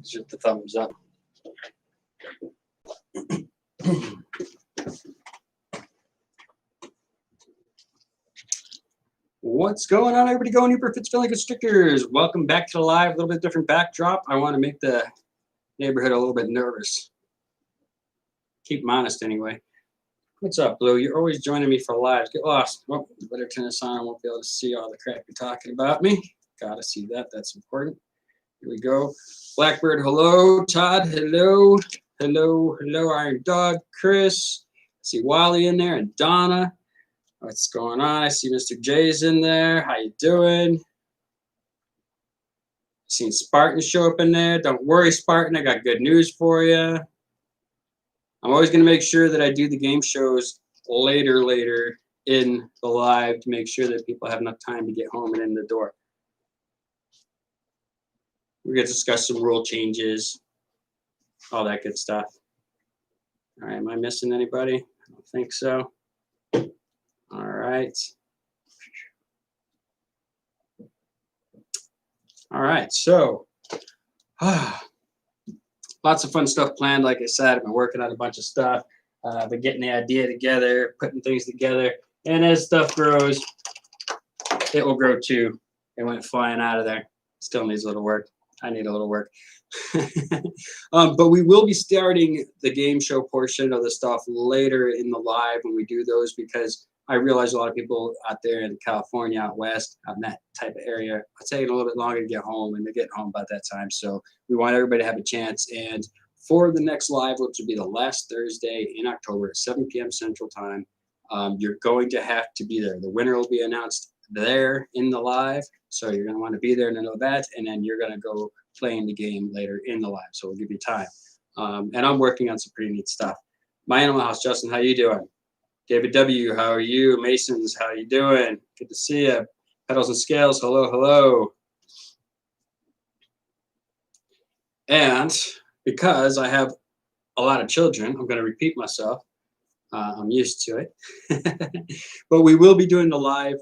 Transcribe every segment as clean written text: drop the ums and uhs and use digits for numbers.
Just the thumbs up. What's going on, everybody? Going Uber Fitzgerald Constrictors. Welcome back to the live. A little bit different backdrop. I want to make the neighborhood a little bit nervous. Keep them honest, anyway. What's up, Blue? You're always joining me for lives. Get lost. Well, you better turn this on. I won't be able to see all the crap you're talking about me. Gotta see that. That's important. Here we go. Blackbird, hello. Todd, hello. Hello, hello. Iron Dog, Chris. I see Wally in there and Donna. What's going on? I see Mr. J's in there. How you doing? Seen Spartan show up in there. Don't worry, Spartan. I got good news for you. I'm always going to make sure that I do the game shows later in the live to make sure that people have enough time to get home and in the door. We're going to discuss some rule changes, all that good stuff. All right, am I missing anybody? I don't think so. All right. All right, so lots of fun stuff planned. Like I said, I've been working on a bunch of stuff. I've been getting the idea together, putting things together. And as stuff grows, it will grow too. It went flying out of there. Still needs a little work. I need a little work. But we will be starting the game show portion of the stuff later in the live when we do those, because I realize a lot of people out there in California, out west, out in that type of area, are taking a little bit longer to get home, and they're getting home about that time. So we want everybody to have a chance. And for the next live, which will be the last Thursday in October at 7 p.m. Central Time, you're going to have to be there. The winner will be announced there in the live. So you're going to want to be there to know that. And then you're going to go play in the game later in the live. So we'll give you time. And I'm working on some pretty neat stuff. My Animal House, Justin, how you doing? David W., how are you? Masons, how you doing? Good to see you. Pedals and Scales, hello, hello. And because I have a lot of children, I'm going to repeat myself. I'm used to it. But we will be doing the live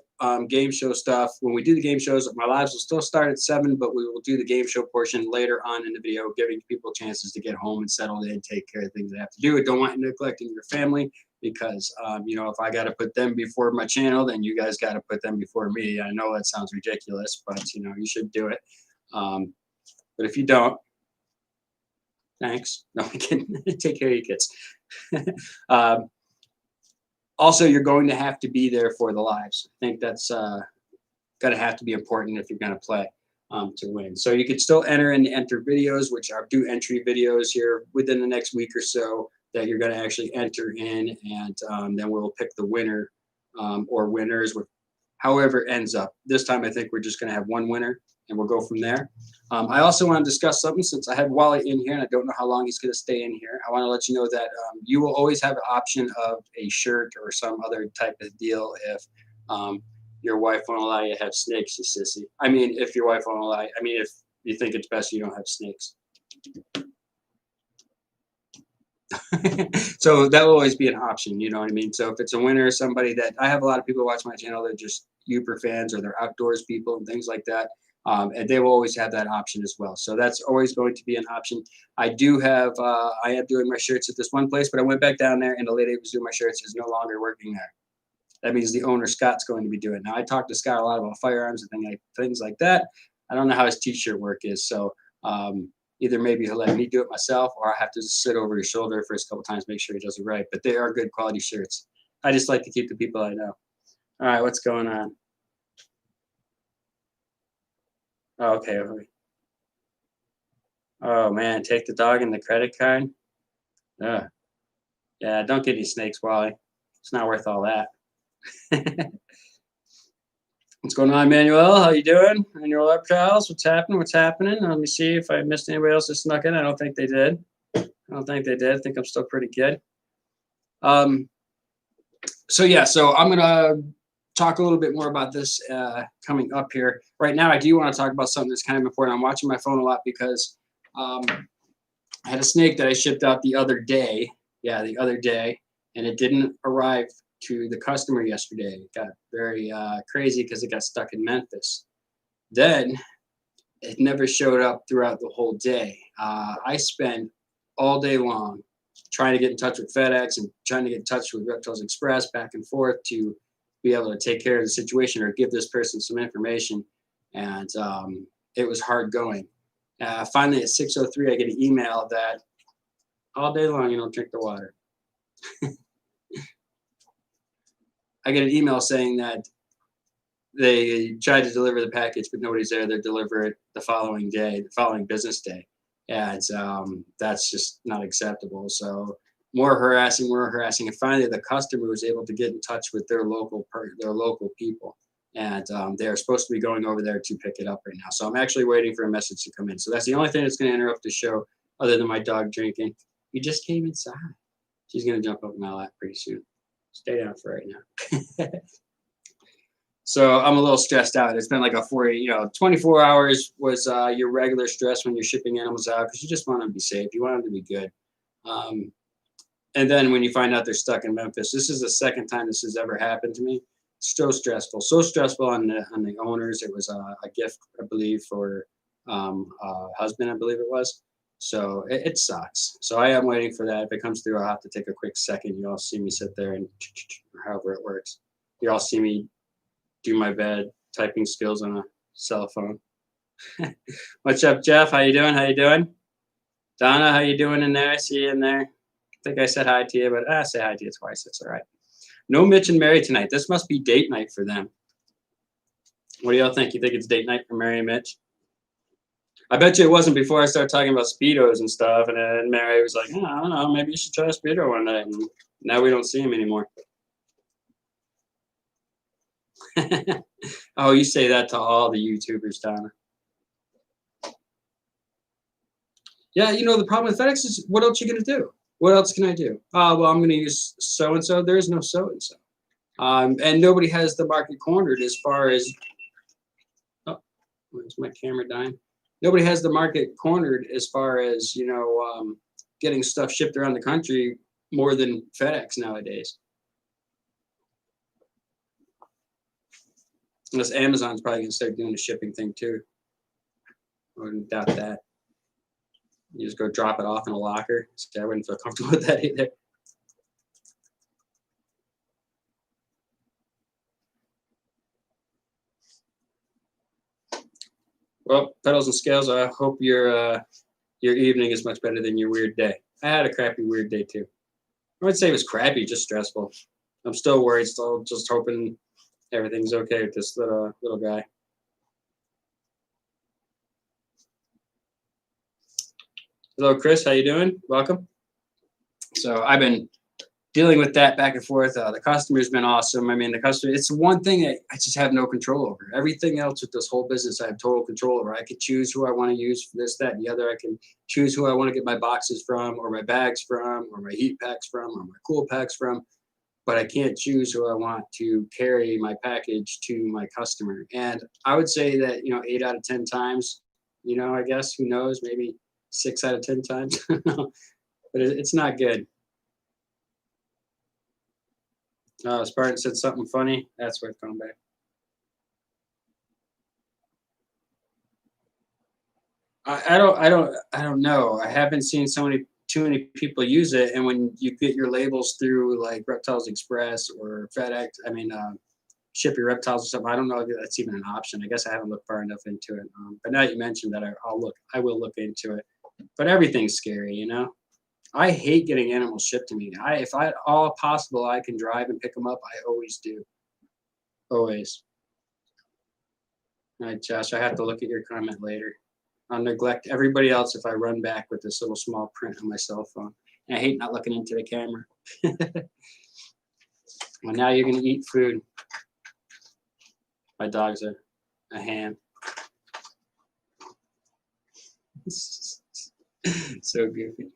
game show stuff. When we do the game shows, my lives will still start at 7, but we will do the game show portion later on in the video, giving people chances to get home and settle in, take care of things they have to do. Don't want you neglecting your family, because, you know, if I got to put them before my channel, then you guys got to put them before me. I know that sounds ridiculous, but, you know, you should do it. But if you don't, thanks. No, I can take care of your kids. Also, you're going to have to be there for the lives. I think that's going to have to be important if you're going to play to win. So you could still enter and enter videos, which are do entry videos here within the next week or so that you're going to actually enter in, and then we'll pick the winner or winners, however it ends up. This time, I think we're just going to have one winner, and we'll go from there. I also want to discuss something, since I had Wally in here, and I don't know how long he's going to stay in here. I want to let you know that you will always have an option of a shirt or some other type of deal if your wife won't allow you to have snakes, you sissy. I mean, if your wife won't allow you, I mean, if you think it's best you don't have snakes. So that will always be an option, you know what I mean? So if it's a winner or somebody that, I have a lot of people watch my channel that are just Uber fans, or they're outdoors people and things like that. And they will always have that option as well. So that's always going to be an option. I do have, I am doing my shirts at this one place, but I went back down there and the lady who was doing my shirts is no longer working there. That means the owner, Scott's, going to be doing it. Now, I talked to Scott a lot about firearms and things like that. I don't know how his t-shirt work is. So either maybe he'll let me do it myself, or I have to just sit over his shoulder for a couple times, make sure he does it right. But they are good quality shirts. I just like to keep the people I know. All right, what's going on? Oh, okay. Oh man, take the dog and the credit card. Yeah, don't get any snakes, Wally. It's not worth all that. What's going on, Manuel? How you doing? Manuel Up Trials, what's happening? What's happening? Let me see if I missed anybody else that snuck in. I don't think they did. I think I'm still pretty good. So yeah, so I'm gonna talk a little bit more about this coming up here. Right now, I do want to talk about something that's kind of important. I'm watching my phone a lot because I had a snake that I shipped out the other day. Yeah, the other day, and it didn't arrive to the customer yesterday. It got very crazy because it got stuck in Memphis. Then it never showed up throughout the whole day. I spent all day long trying to get in touch with FedEx and trying to get in touch with Reptiles Express back and forth to be able to take care of the situation or give this person some information. And it was hard going. Finally, at 6:03, I get an email that all day long you don't drink the water. I get an email saying that they tried to deliver the package, but nobody's there. They deliver it the following day, the following business day. And that's just not acceptable. So more harassing. And finally, the customer was able to get in touch with their local people. And they're supposed to be going over there to pick it up right now. So I'm actually waiting for a message to come in. So that's the only thing that's going to interrupt the show other than my dog drinking. He just came inside. She's going to jump up in my lap pretty soon. Stay down for right now. So I'm a little stressed out. It's been like a 24 hours was your regular stress when you're shipping animals out because you just want them to be safe. You want them to be good. And then when you find out they're stuck in Memphis, this is the second time this has ever happened to me. So stressful on the owners. It was a gift, I believe, for a husband, I believe it was. So it sucks. So I am waiting for that. If it comes through, I'll have to take a quick second. You all see me sit there and however it works. You all see me do my bad typing skills on a cell phone. What's up, Jeff? How you doing? Donna, how you doing in there? I see you in there. I think I said hi to you, but I say hi to you twice. It's all right. No Mitch and Mary tonight. This must be date night for them. What do y'all think? You think it's date night for Mary and Mitch? I bet you it wasn't before I started talking about Speedos and stuff. And then Mary was like, oh, I don't know, maybe you should try a Speedo one night. And now we don't see him anymore. Oh, you say that to all the YouTubers, Donna. Yeah, the problem with FedEx is what else are you going to do? What else can I do? Well, I'm going to use so-and-so. There is no so-and-so. And nobody has the market cornered as far as, oh, where's my camera dying? Nobody has the market cornered as far as, getting stuff shipped around the country more than FedEx nowadays. Unless Amazon's probably going to start doing the shipping thing too. I wouldn't doubt that. You just go drop it off in a locker. I wouldn't feel comfortable with that either. Well, Pedals and Scales, I hope your evening is much better than your weird day. I had a crappy weird day too. I would say it was crappy, just stressful. I'm still worried, still just hoping everything's okay with this little guy. Hello, Chris. How you doing? Welcome. So I've been dealing with that back and forth. The customer's been awesome. I mean, it's one thing that I just have no control over. Everything else with this whole business, I have total control over. I could choose who I want to use for this, that, and the other. I can choose who I want to get my boxes from, or my bags from, or my heat packs from, or my cool packs from. But I can't choose who I want to carry my package to my customer. And I would say that, 8 out of 10 times, I guess, who knows, maybe 6 out of 10 times. But it's not good. Spartan said something funny. That's worth coming back. I don't know. I haven't seen too many people use it. And when you get your labels through like Reptiles Express or FedEx, ship your reptiles or something, I don't know if that's even an option. I guess I haven't looked far enough into it. But now you mentioned that, I will look into it. But everything's scary, I hate getting animals shipped to me. If all possible, I can drive and pick them up. I always do. Always. All right, Josh, I have to look at your comment later. I'll neglect everybody else if I run back with this little small print on my cell phone. And I hate not looking into the camera. Well, now you're going to eat food. My dog's a ham. So goofy.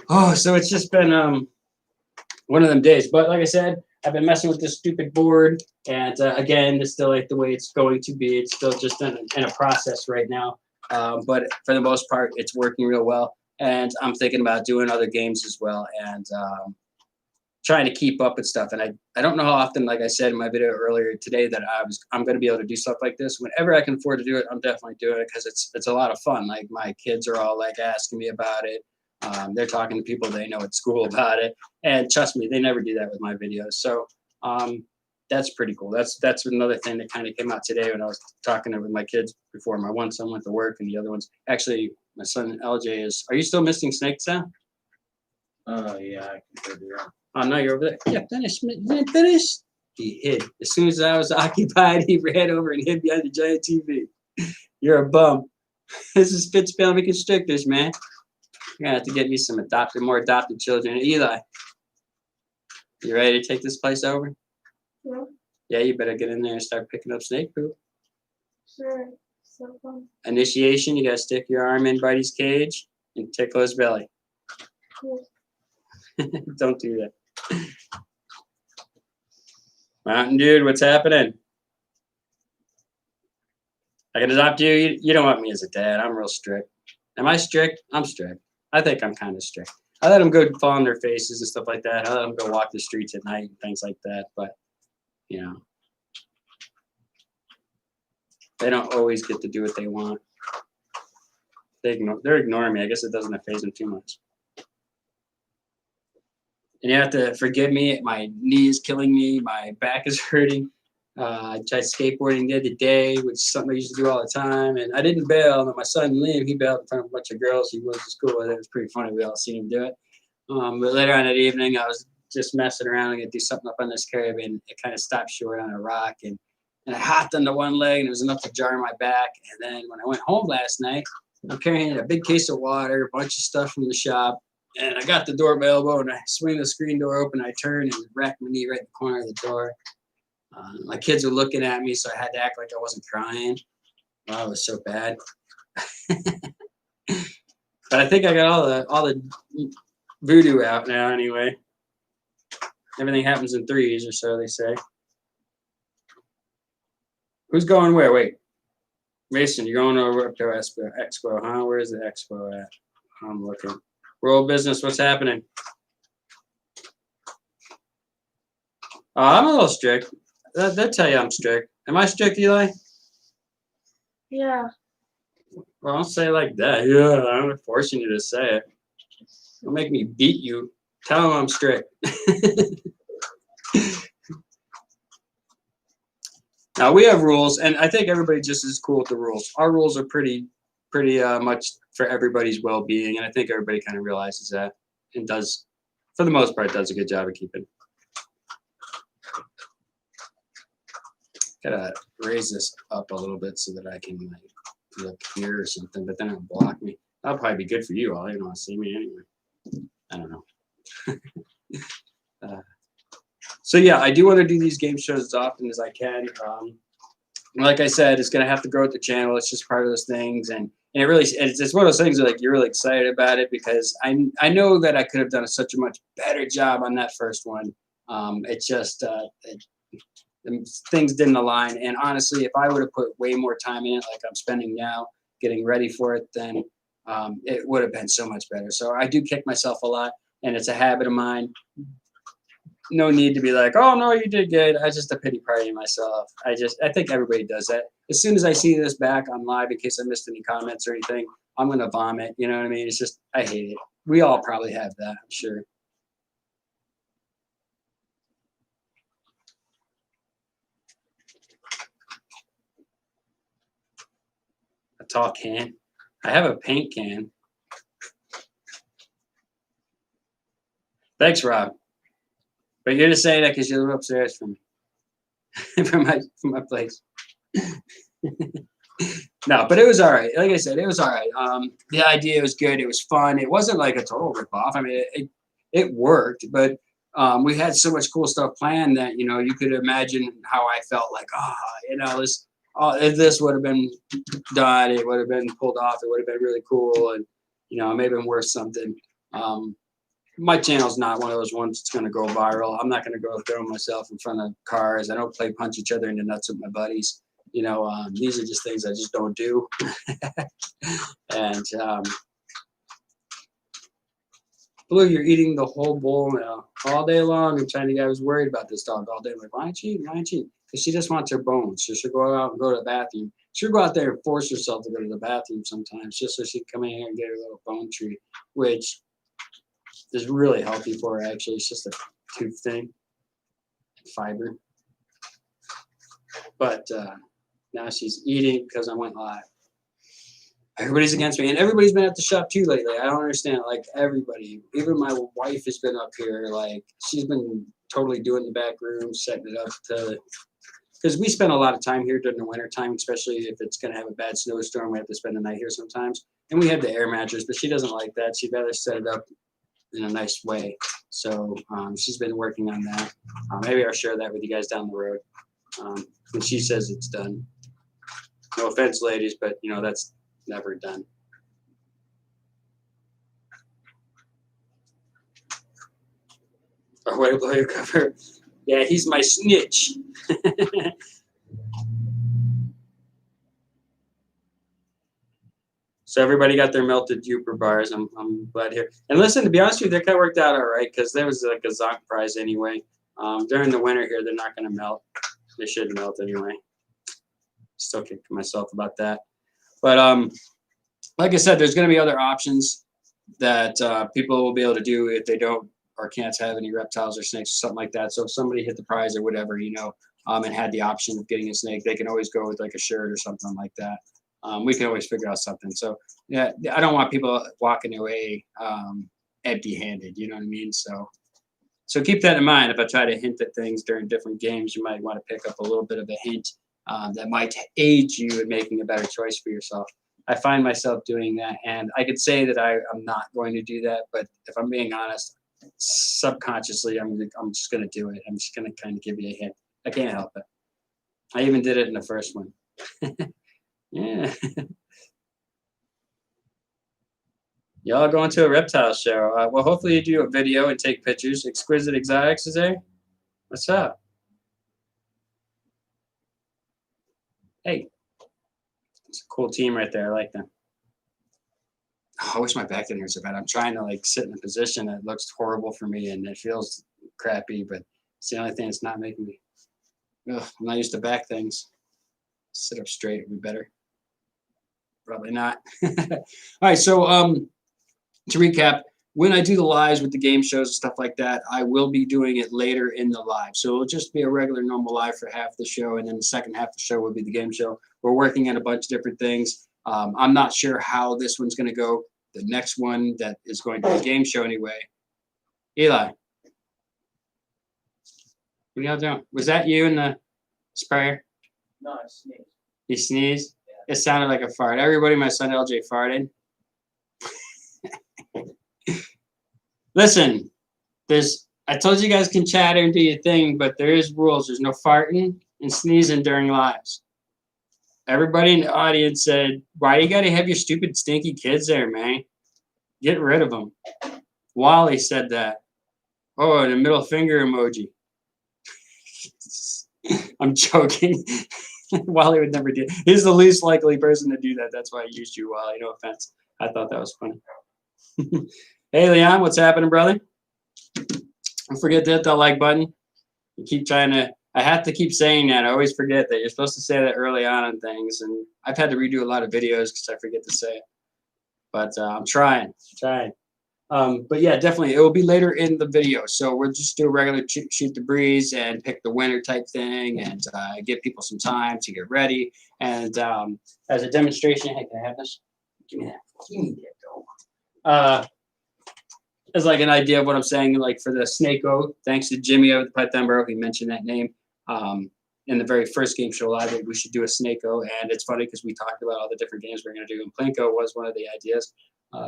Oh, so it's just been one of them days. But like I said, I've been messing with this stupid board. And again, this still ain't the way it's going to be. It's still just in a process right now. But for the most part, it's working real well. And I'm thinking about doing other games as well. And trying to keep up with stuff. And I don't know how often, like I said in my video earlier today, that I'm going to be able to do stuff like this. Whenever I can afford to do it, I'm definitely doing it because it's a lot of fun. Like my kids are all like asking me about it. They're talking to people they know at school about it. And trust me, they never do that with my videos. So that's pretty cool. That's another thing that kind of came out today when I was talking with my kids before. My one son went to work and the other one's actually my son LJ is. Are you still missing snake sound? Yeah, I can go do that. Oh, no, you're over there. Yeah, finish. Finish. He hid. As soon as I was occupied, he ran over and hid behind the giant TV. You're a bum. This is Fitz Family Constrictors, man. You're going to have to get me some more adopted children. Eli, you ready to take this place over? Yeah. Yeah, you better get in there and start picking up snake poop. Sure. So fun. Initiation, you got to stick your arm in Buddy's cage and tickle his belly. Cool. Don't do that. Mountain Dude, what's happening? I can adopt you. You don't want me as a dad. I'm real strict. Am I strict? I'm strict. I think I'm kind of strict. I let them go fall on their faces and stuff like that. I let them go walk the streets at night and things like that. But, you know, they don't always get to do what they want. They're ignoring me. I guess it doesn't faze them too much. And you have to forgive me. My knee is killing me. My back is hurting. I tried skateboarding the other day, which is something I used to do all the time. And I didn't bail. And my son Liam, he bailed in front of a bunch of girls he went to school with. It was pretty funny. We all seen him do it. But later on that evening, I was just messing around and gonna do something up on this curb, and it kind of stopped short on a rock. And I hopped onto one leg, and it was enough to jar my back. And then when I went home last night, I'm carrying a big case of water, a bunch of stuff from the shop. And I got the door at my elbow, and I swing the screen door open. I turn and rack my knee right in the corner of the door. My kids were looking at me, so I had to act like I wasn't crying. Oh, it was so bad. But I think I got all the voodoo out now anyway. Everything happens in threes, or so they say. Who's going where? Wait. Mason, you're going over up to Expo, huh? Where's the Expo at? I'm looking. World business, what's happening? I'm a little strict. They'll tell you I'm strict. Am I strict, Eli? Yeah. Well, don't say it like that. Yeah, I'm forcing you to say it. Don't make me beat you. Tell them I'm strict. Now, we have rules, and I think everybody just is cool with the rules. Our rules are pretty much for everybody's well-being, and I think everybody kind of realizes that and does, for the most part, does a good job of keeping. Gotta raise this up a little bit so that I can like look here or something, but then it'll block me. That'll probably be good for you all. You don't want to see me anyway. I don't know. So yeah, I do want to do these game shows as often as I can. Like I said, it's gonna have to grow with the channel. It's just part of those things, and it really it's one of those things where, like, you're really excited about it because I know that I could have done such a much better job on that first one. It's just things didn't align, and honestly, if I would have put way more time in it, like I'm spending now, getting ready for it, then it would have been so much better. So I do kick myself a lot, and it's a habit of mine. No need to be like, oh no, you did good. I just a pity party myself. I think everybody does that. As soon as I see this back on live, in case I missed any comments or anything, I'm gonna vomit. You know what I mean? It's just, I hate it. We all probably have that, I'm sure. A tall can. I have a paint can. Thanks, Rob. But you're just saying that because you live upstairs from from my place. No, but it was all right. Like I said, it was all right. The idea was good. It was fun. It wasn't like a total ripoff. I mean, it worked, but we had so much cool stuff planned that, you know, you could imagine how I felt like, if this would have been done, it would have been pulled off. It would have been really cool, and, you know, maybe been worth something. My channel's not one of those ones that's going to go viral. I'm not going to go throwing myself in front of cars. I don't play punch each other in the nuts with my buddies. You know, these are just things I just don't do. And Blue, you're eating the whole bowl now, all day long. And China guy was worried about this dog all day. I'm like, why aren't you eating? Why aren't you eating? Because she just wants her bones. So she'll go out and go to the bathroom. She'll go out there and force herself to go to the bathroom sometimes just so she can come in here and get her little bone treat, which is really healthy for her, actually. It's just a tooth thing, fiber. But now she's eating because I went live. Everybody's against me, and everybody's been at the shop too lately. I don't understand. Like everybody, even my wife has been up here. Like she's been totally doing the back room, setting it up to. Because we spend a lot of time here during the winter time, especially if it's going to have a bad snowstorm. We have to spend the night here sometimes, and we have the air mattress. But she doesn't like that. She'd rather set it up in a nice way. So she's been working on that. Maybe I'll share that with you guys down the road when she says it's done. No offense, ladies, but you know that's never done. Or way to blow your cover. Yeah, he's my snitch. So everybody got their melted Uper bars. I'm glad here. And listen, to be honest with you, that kind of worked out all right because there was like a Zonk prize anyway. During the winter here, they're not going to melt. They shouldn't melt anyway. Still kicking myself about that. But like I said, there's going to be other options that people will be able to do if they don't or can't have any reptiles or snakes or something like that. So if somebody hit the prize or whatever, you know, and had the option of getting a snake, they can always go with like a shirt or something like that. We can always figure out something. So yeah, I don't want people walking away empty-handed. You know what I mean? So keep that in mind. If I try to hint at things during different games, you might want to pick up a little bit of a hint that might aid you in making a better choice for yourself. I find myself doing that, and I could say that I'm not going to do that, but if I'm being honest, subconsciously, I'm just going to do it. I'm just going to kind of give you a hint. I can't help it. I even did it in the first one. Yeah. Y'all going to a reptile show. Well, hopefully you do a video and take pictures. Exquisite Exotics is there? What's up? Hey. It's a cool team right there. I like them. Oh, I wish my back didn't hurt so bad. I'm trying to like sit in a position that looks horrible for me and it feels crappy, but it's the only thing that's not making me. Ugh, I'm not used to back things. Sit up straight would be better. Probably not. All right, so to recap, when I do the lives with the game shows and stuff like that, I will be doing it later in the live. So it'll just be a regular normal live for half the show, and then the second half of the show will be the game show. We're working on a bunch of different things. I'm not sure how this one's going to go. The next one that is going to be a game show anyway. Eli, what are y'all doing? Was that you in the sprayer? No, I sneezed. You sneezed? Yeah. It sounded like a fart. Everybody, my son LJ farted. Listen, I told you guys can chatter and do your thing, but there is rules. There's no farting and sneezing during lives. Everybody in the audience said, why you got to have your stupid, stinky kids there, man? Get rid of them. Wally said that. Oh, and a middle finger emoji. I'm joking. Wally would never do it. He's the least likely person to do that. That's why I used you, Wally. No offense. I thought that was funny. Hey, Leon, what's happening, brother? Don't forget to hit that like button. You keep trying to. I have to keep saying that. I always forget that you're supposed to say that early on things, and I've had to redo a lot of videos because I forget to say it. But I'm trying. But yeah, definitely, it will be later in the video. So we'll just do a regular shoot the breeze and pick the winner type thing, and give people some time to get ready. And as a demonstration, hey, can I have this? Give me that. Give me that, though. As like an idea of what I'm saying, like for the Snake-O, thanks to Jimmy over at Python, he mentioned that name in the very first game show live. We should do a Snake-O, and it's funny because we talked about all the different games we're going to do, and Plinko was one of the ideas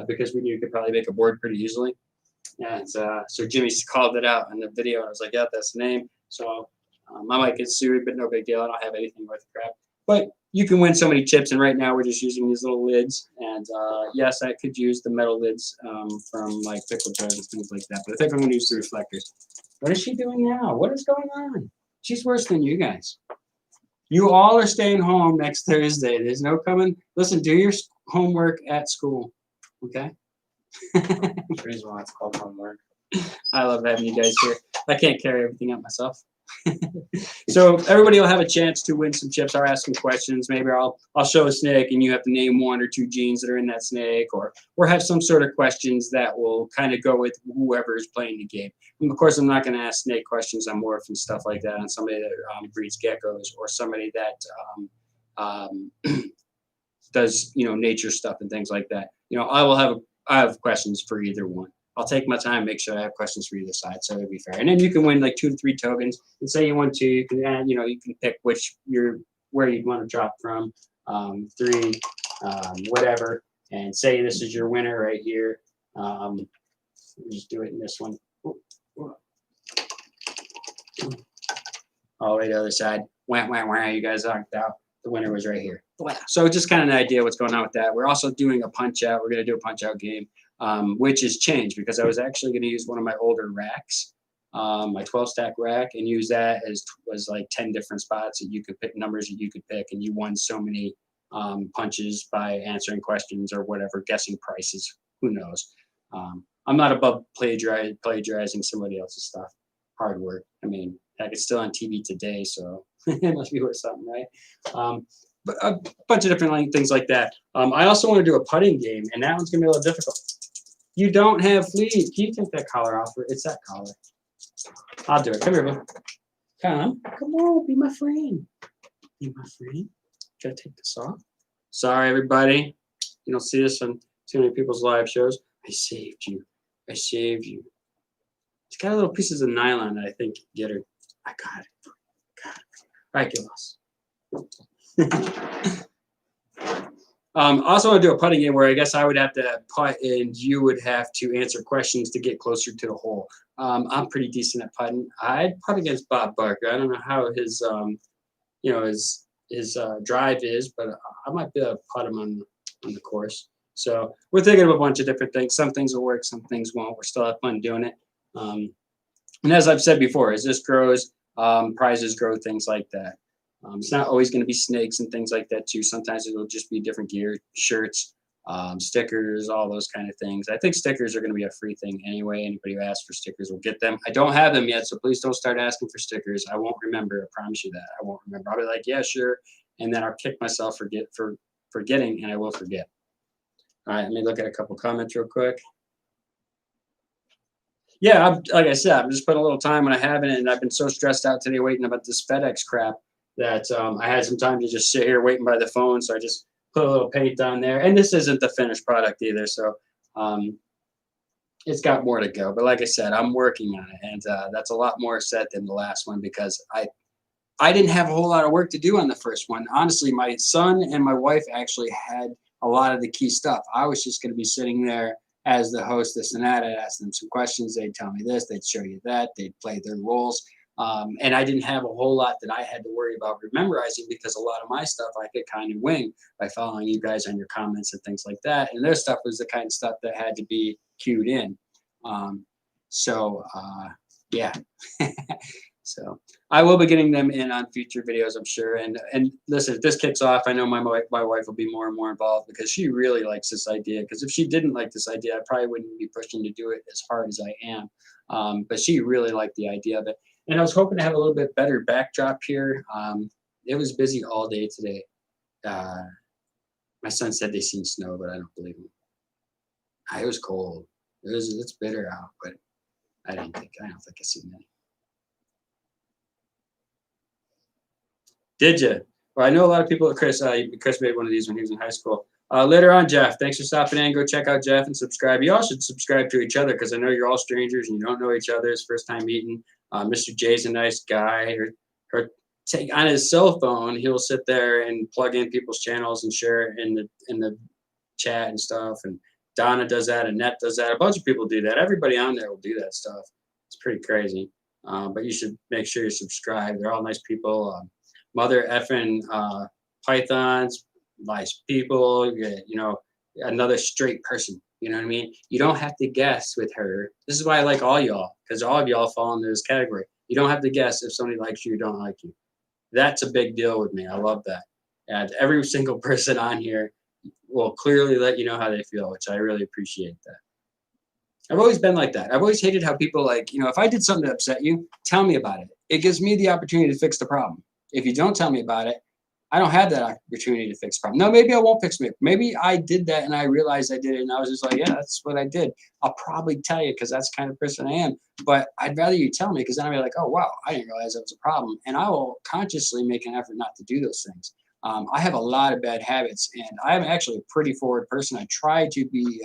because we knew you could probably make a board pretty easily. And so Jimmy called it out in the video, and I was like, yeah, that's the name. So I might get sued, but no big deal. I don't have anything worth of crap. But you can win so many chips, and right now we're just using these little lids. And yes, I could use the metal lids from like pickle jars and things like that. But I think I'm going to use the reflectors. What is she doing now? What is going on? She's worse than you guys. You all are staying home next Thursday. There's no coming. Listen, do your homework at school, okay? That's the reason why it's called homework. I love having you guys here. I can't carry everything out myself. So everybody will have a chance to win some chips. I'll ask some questions. Maybe I'll show a snake and you have to name 1 or 2 genes that are in that snake, or have some sort of questions that will kind of go with whoever is playing the game. And of course, I'm not going to ask snake questions on morph and stuff like that on somebody that breeds geckos, or somebody that does nature stuff and things like that. I have questions for either one. I'll take my time, make sure I have questions for either side, so it'll be fair. And then you can win like 2 to 3 tokens. And say you want 2, you can add, you can pick where you'd want to drop from, 3, whatever. And say this is your winner right here. We'll just do it in this one. All the way to the other side. Wah, you guys knocked out. The winner was right here. So just kind of an idea what's going on with that. We're also doing a punch out. We're going to do a punch out game. Which has changed because I was actually going to use one of my older racks, my 12-stack rack, and use that as was like 10 different spots that you could pick, numbers that you could pick, and you won so many punches by answering questions or whatever, guessing prices. Who knows? I'm not above plagiarizing somebody else's stuff. Hard work. I mean, heck, it's still on TV today, so it must be worth something, right? But a bunch of different things like that. I also want to do a putting game, and that one's going to be a little difficult. You don't have fleas. Can you take that collar off? It's that collar. I'll do it. Come here, bud. Come on, be my friend. Be my friend. Gotta take this off. Sorry, everybody. You don't see this on too many people's live shows. I saved you. I saved you. It's got little pieces of nylon that I think get her. I got it. Got it. All right, give us. Also, want to do a putting game where I guess I would have to putt and you would have to answer questions to get closer to the hole. I'm pretty decent at putting. I'd putt against Bob Barker. I don't know how his drive is, but I might be able to putt him on the course. So we're thinking of a bunch of different things. Some things will work, some things won't. We're still have fun doing it. And as I've said before, as this grows, prizes grow, things like that. It's not always going to be snakes and things like that too. Sometimes it'll just be different gear, shirts, stickers, all those kind of things. I think stickers are going to be a free thing anyway. Anybody who asks for stickers will get them. I don't have them yet, so please don't start asking for stickers. I won't remember. I promise you that. I won't remember. I'll be like, yeah, sure. And then I'll kick myself for forgetting, and I will forget. All right, let me look at a couple comments real quick. Yeah, like I said, I'm just putting a little time when I haven't, and I've been so stressed out today waiting about this FedEx crap that I had some time to just sit here waiting by the phone. So I just put a little paint on there. And this isn't the finished product either. So it's got more to go. But like I said, I'm working on it. And that's a lot more set than the last one because I didn't have a whole lot of work to do on the first one. Honestly, my son and my wife actually had a lot of the key stuff. I was just going to be sitting there as the host, this and that. I'd ask them some questions. They'd tell me this. They'd show you that. They'd play their roles. And I didn't have a whole lot that I had to worry about memorizing because a lot of my stuff I could kind of wing by following you guys on your comments and things like that. And their stuff was the kind of stuff that had to be cued in. Yeah. So I will be getting them in on future videos, I'm sure. And listen, if this kicks off, I know my wife will be more and more involved because she really likes this idea. Because if she didn't like this idea, I probably wouldn't be pushing to do it as hard as I am. But she really liked the idea of it. And I was hoping to have a little bit better backdrop here. It was busy all day today. My son said they seen snow, but I don't believe him. It was cold. It's bitter out, but I don't think I seen any. Did you? Well, I know a lot of people. Chris made one of these when he was in high school. Later on, Jeff, thanks for stopping in. Go check out Jeff and subscribe. You all should subscribe to each other because I know you're all strangers and you don't know each other. It's first time meeting. Mr. J's a nice guy. On his cell phone, he'll sit there and plug in people's channels and share it in the chat and stuff. And Donna does that. Annette does that. A bunch of people do that. Everybody on there will do that stuff. It's pretty crazy. But you should make sure you subscribe. They're all nice people. Mother effing pythons, nice people. Another straight person. You know what I mean? You don't have to guess with her. This is why I like all y'all, because all of y'all fall into this category. You don't have to guess if somebody likes you or don't like you. That's a big deal with me. I love that. And every single person on here will clearly let you know how they feel, which I really appreciate that. I've always been like that. I've always hated how people like, if I did something to upset you, tell me about it. It gives me the opportunity to fix the problem. If you don't tell me about it, I don't have that opportunity to fix the problem. No, maybe I won't fix it. Maybe I did that and I realized I did it and I was just like, yeah, that's what I did. I'll probably tell you because that's the kind of person I am. But I'd rather you tell me because then I'll be like, oh, wow, I didn't realize that was a problem. And I will consciously make an effort not to do those things. I have a lot of bad habits and I'm actually a pretty forward person. I try to be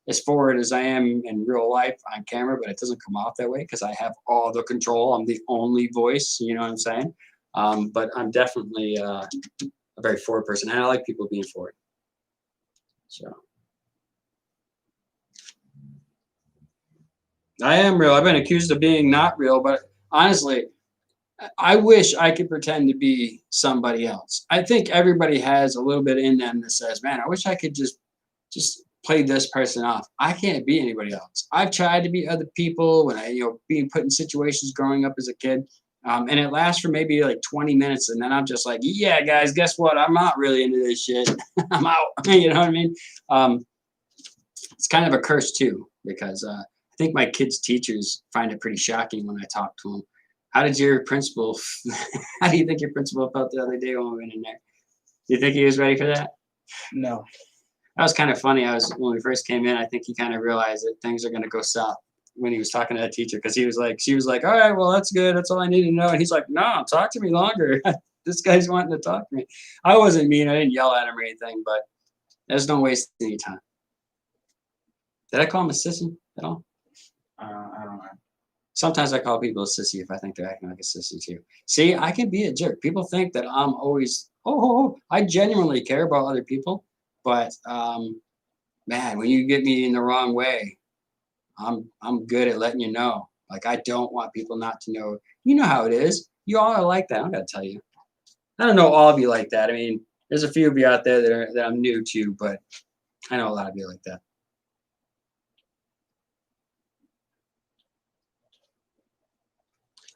as forward as I am in real life on camera, but it doesn't come off that way because I have all the control. I'm the only voice, you know what I'm saying? But I'm definitely a very forward person, and I like people being forward. So I am real. I've been accused of being not real, but honestly, I wish I could pretend to be somebody else. I think everybody has a little bit in them that says, "Man, I wish I could just play this person off." I can't be anybody else. I've tried to be other people when being put in situations growing up as a kid. And it lasts for maybe like 20 minutes. And then I'm just like, yeah, guys, guess what? I'm not really into this shit. I'm out. You know what I mean? It's kind of a curse too, because I think my kids' teachers find it pretty shocking when I talk to them. How do you think your principal felt the other day when we went in there? Do you think he was ready for that? No. That was kind of funny. When we first came in, I think he kind of realized that things are going to go south when he was talking to that teacher, because she was like, all right, well, that's good. That's all I need to know. And he's like, no, talk to me longer. This guy's wanting to talk to me. I wasn't mean. I didn't yell at him or anything, but there's no waste any time. Did I call him a sissy at all? I don't know. Sometimes I call people a sissy if I think they're acting like a sissy too. See, I can be a jerk. People think that I'm always, I genuinely care about other people. But man, when you get me in the wrong way, I'm good at letting you know. Like, I don't want people not to know. You know how it is. You all are like that. I'm gonna tell you. I don't know all of you like that. I mean, there's a few of you out there that I'm new to, but I know a lot of you like that.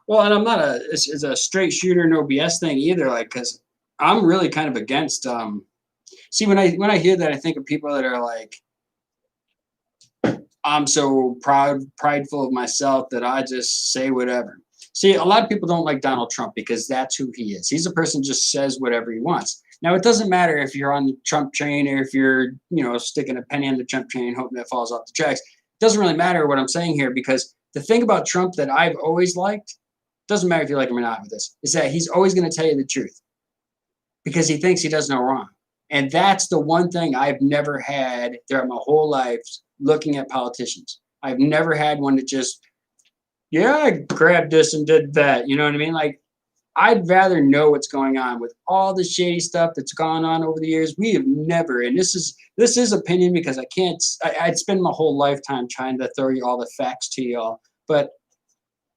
Well, and I'm not it's a straight shooter, no BS thing either. Like, because I'm really kind of against. See, when I hear that, I think of people that are like, I'm so prideful of myself that I just say whatever. See, a lot of people don't like Donald Trump because that's who he is. He's a person who just says whatever he wants. Now, it doesn't matter if you're on the Trump train or if you're, sticking a penny on the Trump train, hoping it falls off the tracks. It doesn't really matter what I'm saying here, because the thing about Trump that I've always liked, doesn't matter if you like him or not with this, is that he's always going to tell you the truth because he thinks he does no wrong. And that's the one thing I've never had throughout my whole life looking at politicians. I've never had one that just, yeah, I grabbed this and did that. You know what I mean? Like, I'd rather know what's going on with all the shady stuff that's gone on over the years. We have never, and this is opinion because I'd spend my whole lifetime trying to throw you all the facts to y'all. But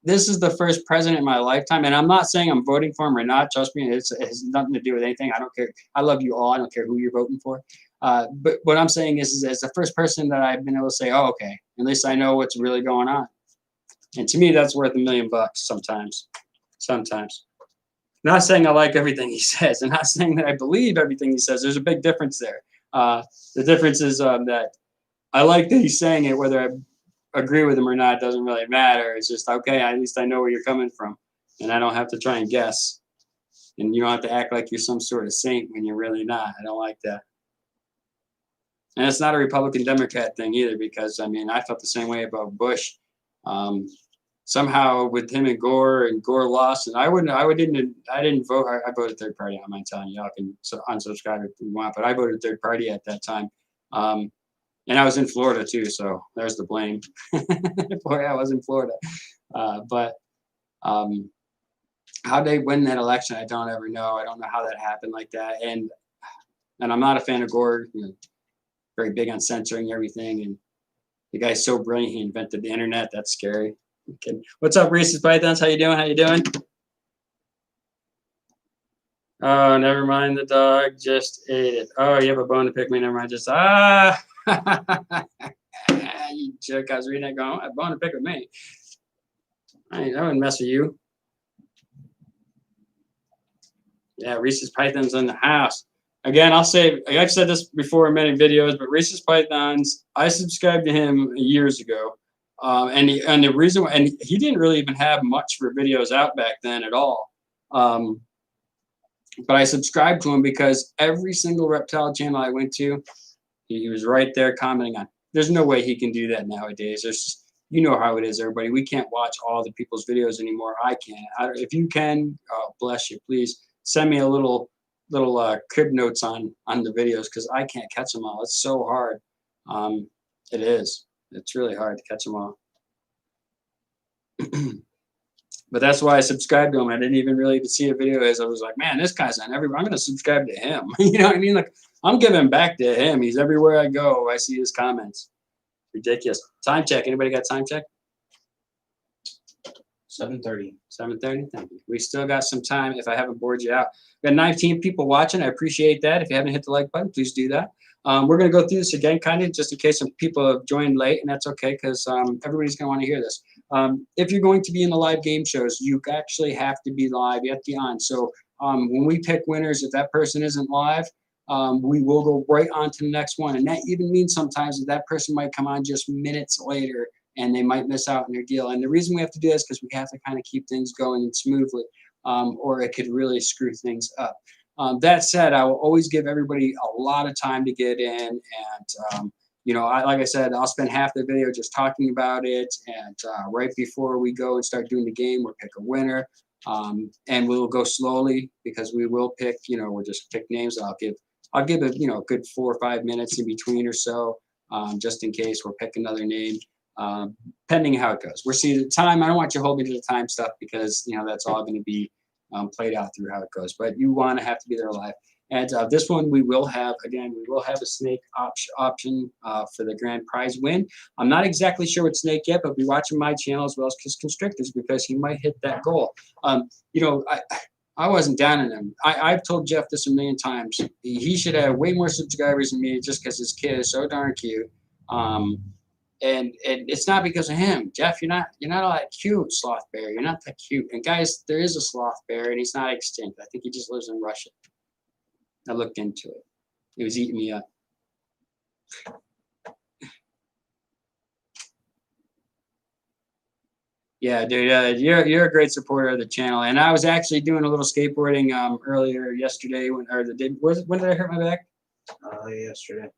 this is the first president in my lifetime, and I'm not saying I'm voting for him or not. Trust me, it has nothing to do with anything. I don't care. I love you all. I don't care who you're voting for. But what I'm saying is as the first person that I've been able to say, oh, okay, at least I know what's really going on. And to me, that's worth $1 million sometimes. Sometimes. Not saying I like everything he says, and not saying that I believe everything he says. There's a big difference there. The difference is that I like that he's saying it, whether I agree with him or not doesn't really matter. It's just, okay, at least I know where you're coming from, and I don't have to try and guess. And you don't have to act like you're some sort of saint when you're really not. I don't like that. And it's not a Republican Democrat thing either, because I mean, I felt the same way about Bush. Somehow with him and Gore lost, and I didn't vote. I voted third party. I'm not telling you. Y'all can unsubscribe if you want, but I voted third party at that time. And I was in Florida too, so there's the blame. Boy, I was in Florida. But how they win that election, I don't ever know. I don't know how that happened like that. And I'm not a fan of Gore. Very big on censoring everything. And the guy's so brilliant, he invented the internet. That's scary. Okay. What's up, Reese's Pythons? How you doing? How you doing? Oh, never mind. The dog just ate it. Oh, you have a bone to pick me. Never mind. Just you jerk. I was reading that going, a bone to pick with me. I wouldn't mess with you. Yeah, Reese's Pythons in the house. again, I've said this before in many videos, but Reese's Pythons, I subscribed to him years ago. And the reason why, and he didn't really even have much for videos out back then at all. But I subscribed to him because every single reptile channel I went to, he was right there commenting on. There's no way he can do that nowadays. There's just, you know how it is, everybody. We can't watch all the people's videos anymore. I can't. If you can, bless you. Please send me a little crib notes on the videos because I can't catch them all. It's so hard. It is. It's really hard to catch them all. But that's why I subscribed to him. I didn't even really see a video as I was like, man, this guy's on everywhere. I'm going to subscribe to him. You know what I mean? Like, I'm giving back to him. He's everywhere I go. I see his comments. Ridiculous. Time check. Anybody got time check? 7:30. 7:30. Thank you. We still got some time if I haven't bored you out. We got 19 people watching. I appreciate that. If you haven't hit the like button, please do that. We're going to go through this again, kind of, just in case some people have joined late, and that's okay because everybody's going to want to hear this. If you're going to be in the live game shows, you actually have to be live. You have to be on. So when we pick winners, if that person isn't live, we will go right on to the next one. And that even means sometimes that person might come on just minutes later and they might miss out on their deal. And the reason we have to do this is because we have to kind of keep things going smoothly, or it could really screw things up. That said, I will always give everybody a lot of time to get in. And, you know, like I said, I'll spend half the video just talking about it. And right before we go and start doing the game, we'll pick a winner. And we'll go slowly because we will pick, you know, we'll just pick names. I'll give it, you know, a good 4 or 5 minutes in between or so, just in case we'll pick another name, pending how it goes. We're seeing the time. I don't want you to hold me to the time stuff because, you know, that's all going to be played out through how it goes. But you want to have to be there live. And this one we will have, again, we will have a snake option for the grand prize win. I'm not exactly sure what snake yet, but be watching my channel as well as his constrictors because he might hit that goal. You know, I wasn't down on him. I've told Jeff this a million times. He should have way more subscribers than me just because his kid is so darn cute. And it's not because of him. Jeff, you're not all that cute, sloth bear. You're not that cute. And guys, there is a sloth bear, and he's not extinct. I think he just lives in Russia. I looked into it. It was eating me up. Yeah, dude, you're a great supporter of the channel. And I was actually doing a little skateboarding earlier yesterday when did I hurt my back? Yesterday.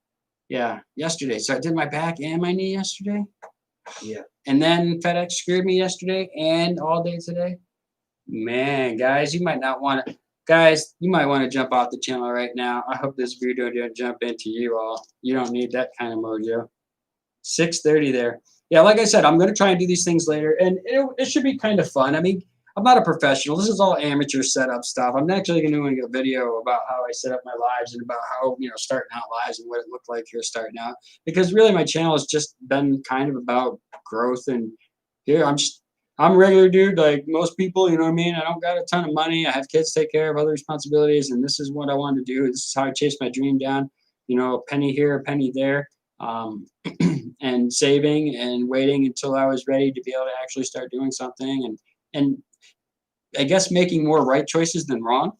Yeah, yesterday. So I did my back and my knee yesterday. Yeah. And then FedEx screwed me yesterday and all day today. Man, guys, you might want to jump off the channel right now. I hope this video didn't jump into you all. You don't need that kind of mojo. 6:30 there. Yeah, like I said, I'm going to try and do these things later, and it should be kind of fun. I mean, I'm not a professional. This is all amateur setup stuff. I'm actually going to do a video about how I set up my lives and about how, you know, starting out lives and what it looked like here starting out. Because really my channel has just been kind of about growth. And here I'm a regular dude like most people, you know what I mean? I don't got a ton of money. I have kids to take care of, other responsibilities. And this is what I wanted to do. This is how I chased my dream down. You know, a penny here, a penny there. And saving and waiting until I was ready to be able to actually start doing something. And I guess making more right choices than wrong,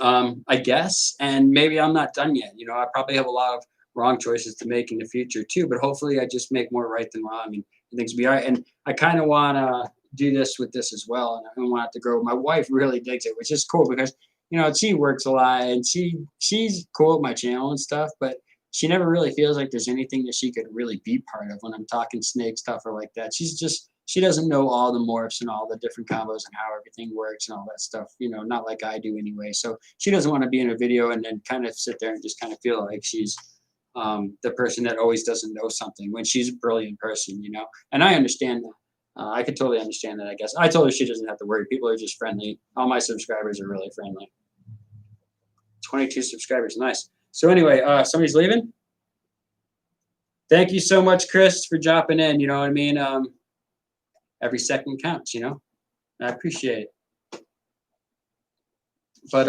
I guess. And maybe I'm not done yet. You know, I probably have a lot of wrong choices to make in the future too, but hopefully I just make more right than wrong and things will be all right. And I kind of want to do this with this as well. And I want it to grow. My wife really digs it, which is cool because, you know, she works a lot and she's cool with my channel and stuff, but she never really feels like there's anything that she could really be part of when I'm talking snake stuff or like that. She doesn't know all the morphs and all the different combos and how everything works and all that stuff, you know, not like I do anyway. So she doesn't want to be in a video and then kind of sit there and just kind of feel like she's the person that always doesn't know something when she's a brilliant person, you know. And I understand that. I could totally understand that, I guess. I told her she doesn't have to worry. People are just friendly. All my subscribers are really friendly. 22 subscribers. Nice. So anyway, somebody's leaving. Thank you so much, Chris, for dropping in. You know what I mean? Every second counts, you know. I appreciate it. But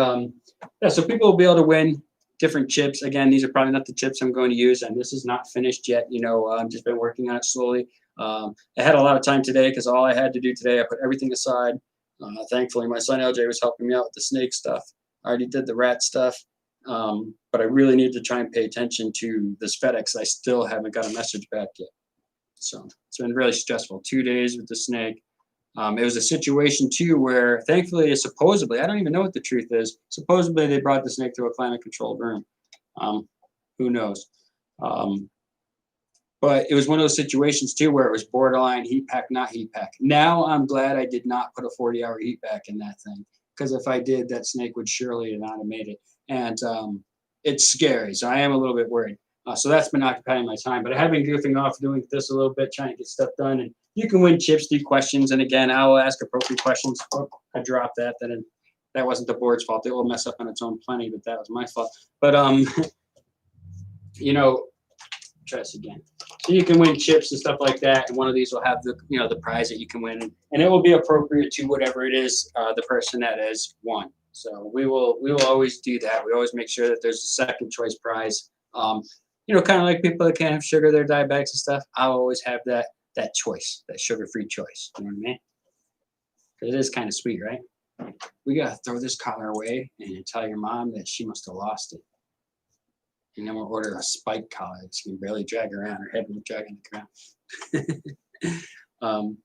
yeah, so people will be able to win different chips. Again, these are probably not the chips I'm going to use, and this is not finished yet. You know, I've just been working on it slowly. I had a lot of time today because all I had to do today, I put everything aside. Thankfully, my son LJ was helping me out with the snake stuff. I already did the rat stuff. But I really need to try and pay attention to this FedEx. I still haven't got a message back yet. So it's been really stressful. 2 days with the snake. It was a situation too where thankfully, supposedly, I don't even know what the truth is. Supposedly they brought the snake to a climate controlled room. Who knows? But it was one of those situations too where it was borderline heat pack, not heat pack. Now I'm glad I did not put a 40-hour heat pack in that thing, because if I did, that snake would surely not have made it. And it's scary, so I am a little bit worried. So that's been occupying my time. But I have been goofing off doing this a little bit, trying to get stuff done. And you can win chips through questions. And again, I will ask appropriate questions. Oh, I dropped that. That wasn't the board's fault. It will mess up on its own plenty, but that was my fault. But you know, try this again. So you can win chips and stuff like that, and one of these will have the the prize that you can win, and it will be appropriate to whatever it is the person that has won. So we will always do that. We always make sure that there's a second choice prize. Kind of like people that can't have sugar, they're diabetics and stuff. I'll always have that choice, that sugar-free choice. You know what I mean? Because it is kind of sweet, right? We gotta throw this collar away and tell your mom that she must have lost it. And then we'll order a spike collar. She can barely drag around. Her head will drag on the ground.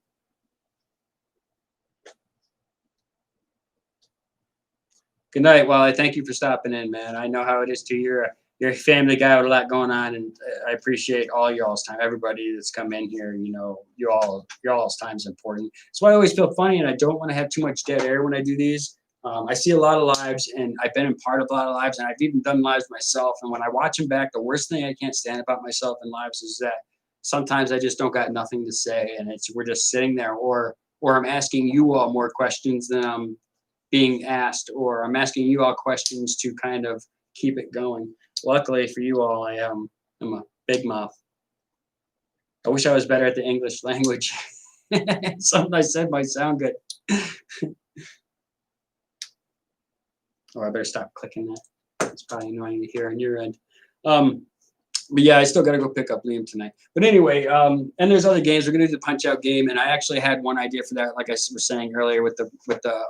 Good night, Wally. Thank you for stopping in, man. I know how it is too. You're a family guy with a lot going on, and I appreciate all y'all's time. Everybody that's come in here, y'all's time is important. So I always feel funny, and I don't want to have too much dead air when I do these. I see a lot of lives, and I've been in part of a lot of lives, and I've even done lives myself. And when I watch them back, the worst thing I can't stand about myself in lives is that sometimes I just don't got nothing to say, and we're just sitting there, or I'm asking you all more questions than I'm being asked, or I'm asking you all questions to kind of keep it going. Luckily for you all, I'm a big mouth. I wish I was better at the English language. Something I said might sound good. Or I better stop clicking that. It's probably annoying to hear on your end. But yeah, I still got to go pick up Liam tonight. But anyway, and there's other games. We're going to do the punch out game. And I actually had one idea for that, like I was saying earlier, with the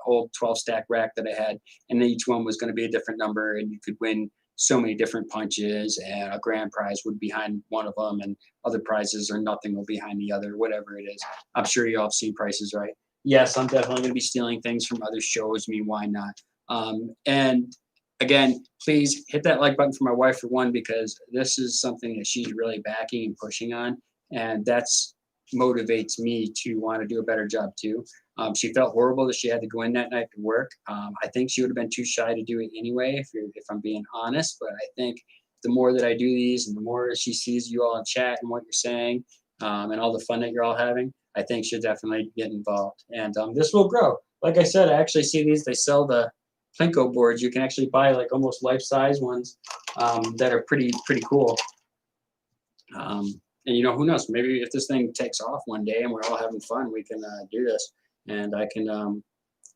old 12-stack rack that I had. And then each one was going to be a different number, and you could win so many different punches, and a grand prize would be behind one of them, and other prizes or nothing will be behind the other, whatever it is. I'm sure you all have seen Prices Right. Yes, I'm definitely going to be stealing things from other shows. I mean, why not? And again, please hit that like button for my wife, for one, because this is something that she's really backing and pushing on, and that's motivates me to want to do a better job too. She felt horrible that she had to go in that night to work. I think she would have been too shy to do it anyway, if I'm being honest. But I think the more that I do these, and the more she sees you all in chat and what you're saying, and all the fun that you're all having, I think she'll definitely get involved. And this will grow. Like I said, I actually see these. They sell the Plinko boards. You can actually buy like almost life-size ones that are pretty cool. And who knows? Maybe if this thing takes off one day and we're all having fun, we can do this. And I can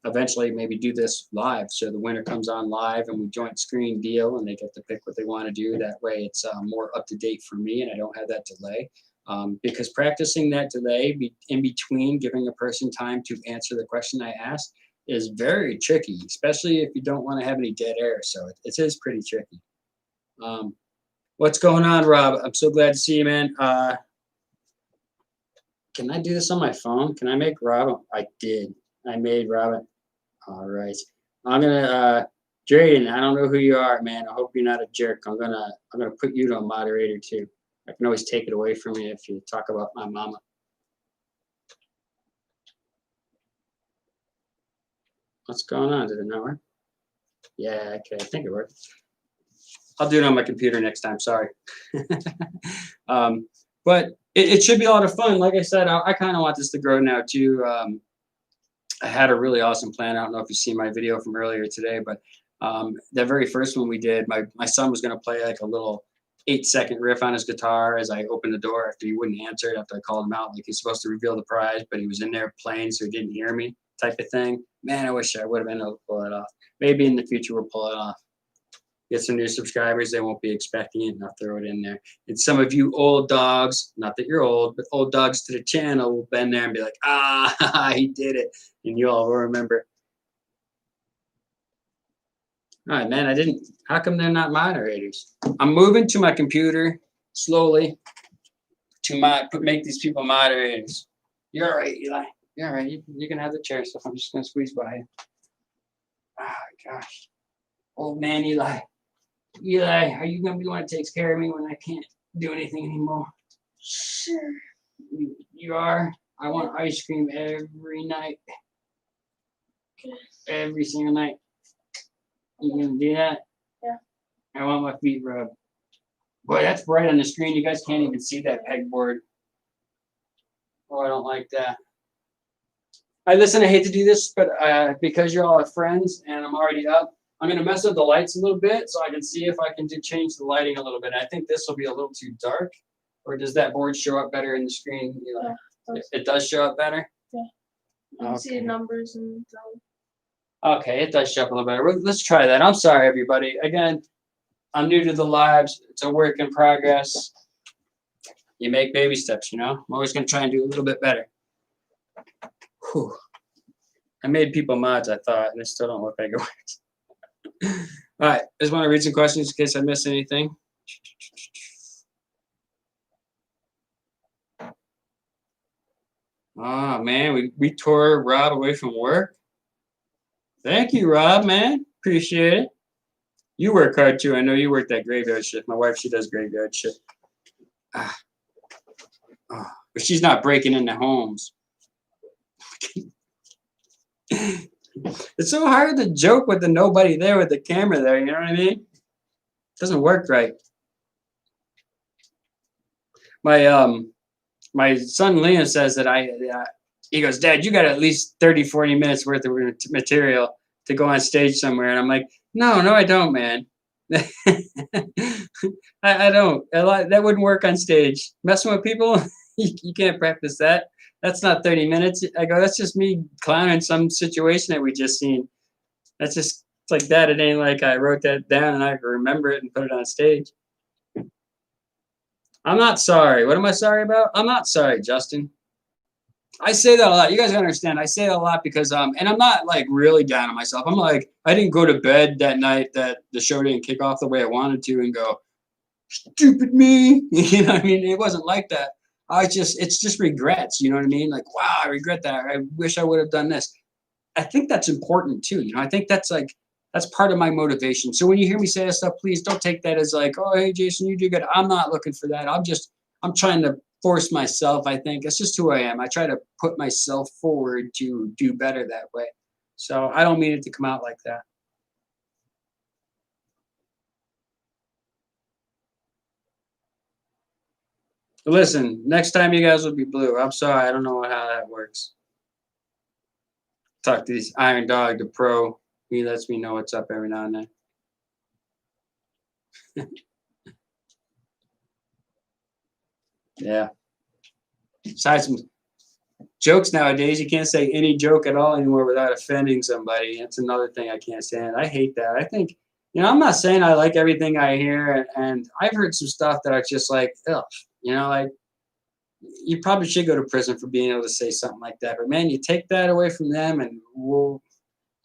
eventually maybe do this live. So the winner comes on live, and we joint screen deal, and they get to pick what they want to do. That way it's more up to date for me, and I don't have that delay. Because practicing that delay in between giving a person time to answer the question I asked is very tricky, especially if you don't want to have any dead air. So it is pretty tricky. What's going on, Rob? I'm so glad to see you, man. Can I do this on my phone? Can I make Rob? I did. I made Robin. All right. I'm gonna Drayden, I don't know who you are, man. I hope you're not a jerk. I'm gonna put you to a moderator too. I can always take it away from you if you talk about my mama. What's going on? Did it not work? Yeah, okay, I think it worked. I'll do it on my computer next time, sorry. But it should be a lot of fun. Like I said, I kind of want this to grow now too. I had a really awesome plan. I don't know if you see my video from earlier today, but the very first one we did, my son was going to play like a little 8-second riff on his guitar as I opened the door after he wouldn't answer it, after I called him out. Like he's supposed to reveal the prize, but he was in there playing, so he didn't hear me, type of thing. Man, I wish I would have been able to pull it off. Maybe in the future we'll pull it off. Get some new subscribers, they won't be expecting it, and I'll throw it in there. And some of you old dogs, not that you're old, but old dogs to the channel will bend there and be like, ah, he did it. And you all will remember. All right, man. How come they're not moderators? I'm moving to my computer slowly to make these people moderators. You're all right, Eli. You're all right. You can have the chair stuff. I'm just gonna squeeze by you. Oh gosh. Old man Eli. Eli, are you gonna be the one that takes care of me when I can't do anything anymore? Sure. You are. I want ice cream every night. Okay. Every single night. You gonna do that? Yeah. I want my feet rubbed. Boy, that's bright on the screen. You guys can't even see that pegboard. Oh, I don't like that. Listen, I hate to do this, but because you're all friends and I'm already up, I'm gonna mess up the lights a little bit so I can see if I can change the lighting a little bit. I think this will be a little too dark. Or does that board show up better in the screen? Eli? Yeah, it does show up better? you can see the numbers and Okay, it does show up a little better. Let's try that. I'm sorry, everybody. Again, I'm new to the lives. It's a work in progress. You make baby steps, you know? I'm always going to try and do a little bit better. Whew. I made people mods, I thought, and it still don't look like it works. All right, I just want to read some questions in case I miss anything. Oh, man, we tore Rob away from work. Thank you, Rob, man. Appreciate it. You work hard, too. I know you work that graveyard shift. My wife, she does graveyard shift. But she's not breaking into homes. It's so hard to joke with the nobody there with the camera there, you know what I mean? It doesn't work right. My son Liam says that he goes, Dad, you got at least 30, 40 minutes worth of material to go on stage somewhere. And I'm like, no, I don't, man. I don't. That wouldn't work on stage. Messing with people, you can't practice that. That's not 30 minutes. I go, that's just me clowning some situation that we just seen. That's just, it's like that. It ain't like I wrote that down and I remember it and put it on stage. I'm not sorry. What am I sorry about? I'm not sorry, Justin. I say that a lot. You guys understand. I say that a lot because, and I'm not like really down on myself. I'm like, I didn't go to bed that night that the show didn't kick off the way I wanted to and go, stupid me. You know what I mean? It wasn't like that. It's just regrets. You know what I mean? Like, wow, I regret that. I wish I would have done this. I think that's important too. You know, I think that's part of my motivation. So when you hear me say that stuff, please don't take that as like, oh, hey, Jason, you do good. I'm not looking for that. I'm trying to force myself. I think it's just who I am. I try to put myself forward to do better that way. So I don't mean it to come out like that. Listen, next time you guys will be blue. I'm sorry. I don't know how that works. Talk to this Iron Dog, the pro. He lets me know what's up every now and then. Yeah. Besides some jokes nowadays, you can't say any joke at all anymore without offending somebody. That's another thing I can't stand. I hate that. I think, I'm not saying I like everything I hear, and I've heard some stuff that are just like, ugh, like you probably should go to prison for being able to say something like that. But man, you take that away from them, and you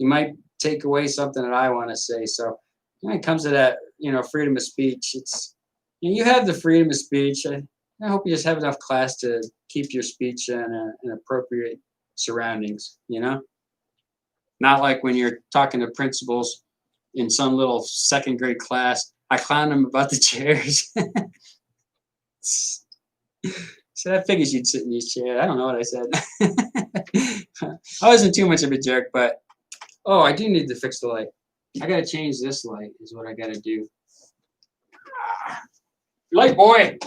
might take away something that I want to say. So when it comes to that, freedom of speech, it's you have the freedom of speech. I hope you just have enough class to keep your speech in appropriate surroundings. Not like when you're talking to principals in some little second grade class. I clown them about the chairs. So I figured you'd sit in these chairs. I don't know what I said. I wasn't too much of a jerk, but I do need to fix the light. I gotta change this light is what I gotta do. Light boy!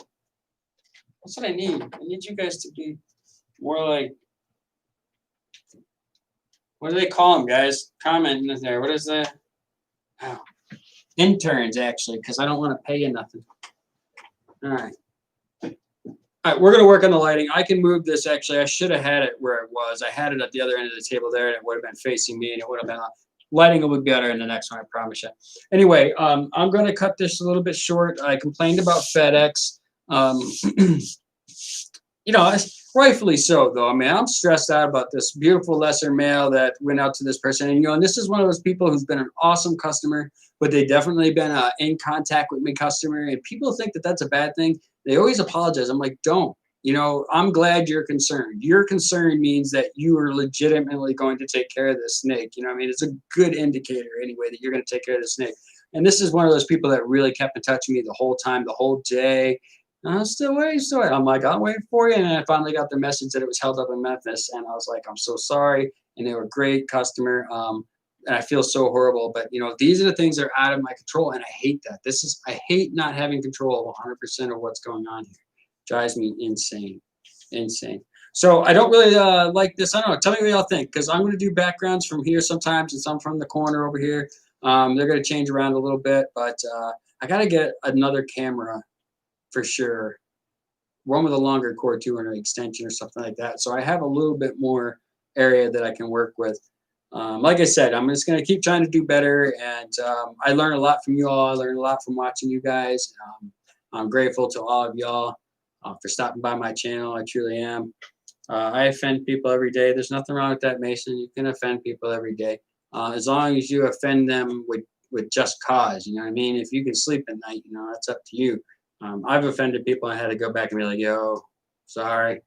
That's what I need. I need you guys to be more like, what do they call them, guys? Comment in there. What is that? Oh, interns, actually, because I don't want to pay you nothing. All right. All right, we're going to work on the lighting. I can move this, actually. I should have had it where it was. I had it at the other end of the table there, and it would have been facing me, and it would have been lighting will be better in the next one, I promise you. Anyway, I'm going to cut this a little bit short. I complained about FedEx. rightfully so, though. I mean, I'm stressed out about this beautiful lesser mail that went out to this person. And, and this is one of those people who's been an awesome customer, but they definitely been in contact with my customer. And people think that that's a bad thing. They always apologize. I'm like, don't. I'm glad you're concerned. Your concern means that you are legitimately going to take care of this snake. I mean, it's a good indicator anyway that you're going to take care of the snake. And this is one of those people that really kept in touch with me the whole time, the whole day. I'm still waiting. I'm like, I'll wait for you. And I finally got the message that it was held up in Memphis. And I was like, I'm so sorry. And they were a great customer. And I feel so horrible. But, these are the things that are out of my control. And I hate that. I hate not having control of 100% of what's going on here. Drives me insane. So I don't really like this. I don't know. Tell me what y'all think, because I'm going to do backgrounds from here sometimes and some from the corner over here. They're going to change around a little bit, but I got to get another camera for sure. One with a longer cord 200 extension or something like that. So I have a little bit more area that I can work with. Like I said, I'm just going to keep trying to do better. And I learn a lot from you all. I learn a lot from watching you guys. I'm grateful to all of y'all for stopping by my channel. I truly am. I offend people every day. There's nothing wrong with that, Mason. You can offend people every day. As long as you offend them with just cause, you know what I mean? If you can sleep at night, that's up to you. I've offended people and I had to go back and be like, yo, sorry.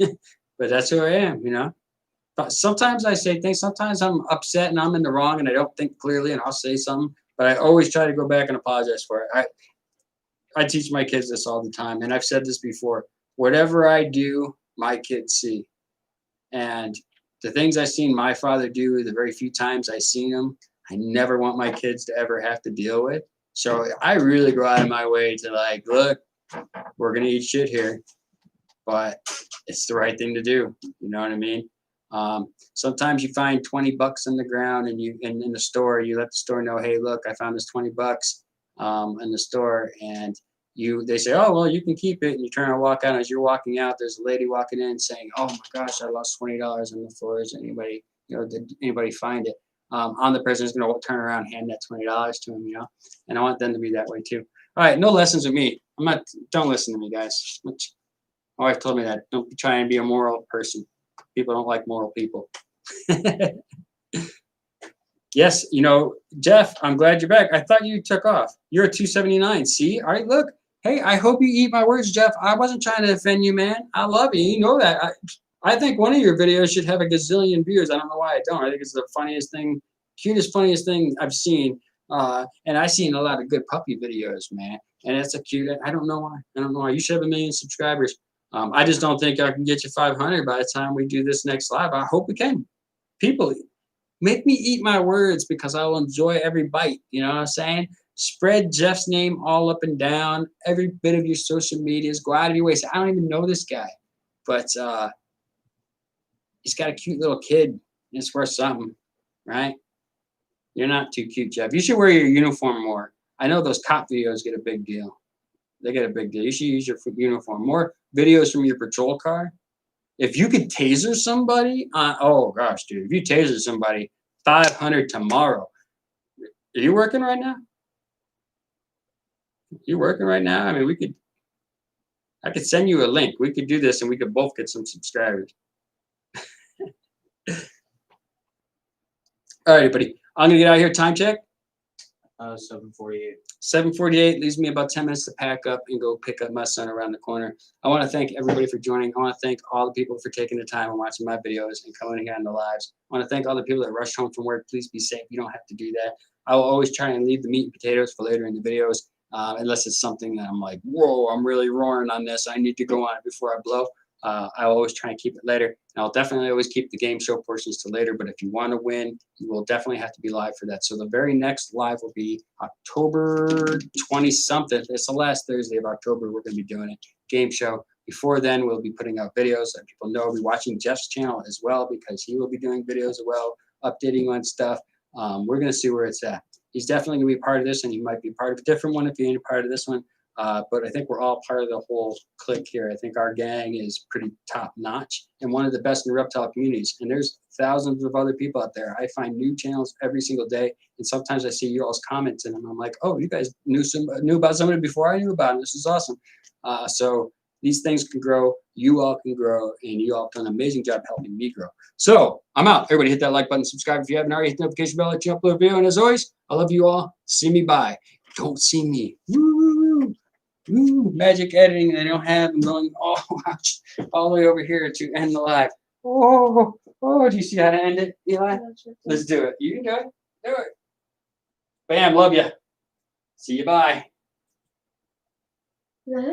But that's who I am, But sometimes I say things, sometimes I'm upset and I'm in the wrong and I don't think clearly and I'll say something, but I always try to go back and apologize for it. I teach my kids this all the time, and I've said this before. Whatever I do, my kids see. And the things I've seen my father do, the very few times I've seen him, I never want my kids to ever have to deal with. So I really go out of my way to like, look, we're going to eat shit here, but it's the right thing to do. You know what I mean? Sometimes you find $20 in the ground and in the store, you let the store know, hey, look, I found this $20 in the store, and they say, oh, well, you can keep it. And you turn and walk out. As you're walking out, there's a lady walking in saying, oh my gosh, I lost $20 on the floor. Is anybody, did anybody find it? I'm the person who's going to turn around and hand that $20 to him, and I want them to be that way too. All right, no lessons with me. Don't listen to me, guys. My wife told me that. Don't try and be a moral person. People don't like moral people. Yes, Jeff, I'm glad you're back. I thought you took off. You're a 279. See? All right, look. Hey, I hope you eat my words, Jeff. I wasn't trying to offend you, man. I love you. You know that. I think one of your videos should have a gazillion views. I don't know why I don't. I think it's the funniest thing, cutest, funniest thing I've seen. And I've seen a lot of good puppy videos, man. And it's a cute. I don't know why. You should have 1 million subscribers. I just don't think I can get you 500 by the time we do this next live. I hope we can. People, make me eat my words because I will enjoy every bite. You know what I'm saying? Spread Jeff's name all up and down. Every bit of your social medias. Go out of your way. Say, I don't even know this guy. But he's got a cute little kid. And it's worth something, right? You're not too cute, Jeff. You should wear your uniform more. I know those cop videos get a big deal. They get a big deal. You should use your uniform. More videos from your patrol car. If you could taser somebody, oh gosh, dude, if you taser somebody, 500 tomorrow. Are you working right now? You working right now? I mean, I could send you a link. We could do this and we could both get some subscribers. All right, buddy. I'm going to get out of here. Time check. 7:48. 7:48 leaves me about 10 minutes to pack up and go pick up my son around the corner. I want to thank everybody for joining. I want to thank all the people for taking the time and watching my videos and coming here on the lives. I want to thank all the people that rushed home from work. Please be safe. You don't have to do that. I will always try and leave the meat and potatoes for later in the videos, unless it's something that I'm like, whoa, I'm really roaring on this. I need to go on it before I blow. I always try and keep it later. And I'll definitely always keep the game show portions to later. But if you want to win, you will definitely have to be live for that. So the very next live will be October 20-something. It's the last Thursday of October. We're going to be doing it. Game show. Before then, we'll be putting out videos that people know. We'll be watching Jeff's channel as well because he will be doing videos as well, updating on stuff. We're going to see where it's at. He's definitely going to be part of this, and he might be part of a different one if he ain't a part of this one. But I think we're all part of the whole clique here. I think our gang is pretty top notch and one of the best in the reptile communities. And there's thousands of other people out there. I find new channels every single day. And sometimes I see you all's comments in them. I'm like, oh, you guys knew about somebody before I knew about them. This is awesome. So These things can grow. You all can grow, and you all have done an amazing job helping me grow. So I'm out. Everybody hit that like button, subscribe if you haven't already. Hit the notification bell, let you upload a video. And as always, I love you all. See me bye. Don't see me. Woo, woo, magic editing they don't have. I'm going all the way over here to end the live. Oh, do you see how to end it, Eli? Let's do it. You can do it. Do it. Bam, love you. See you, bye. Is that it?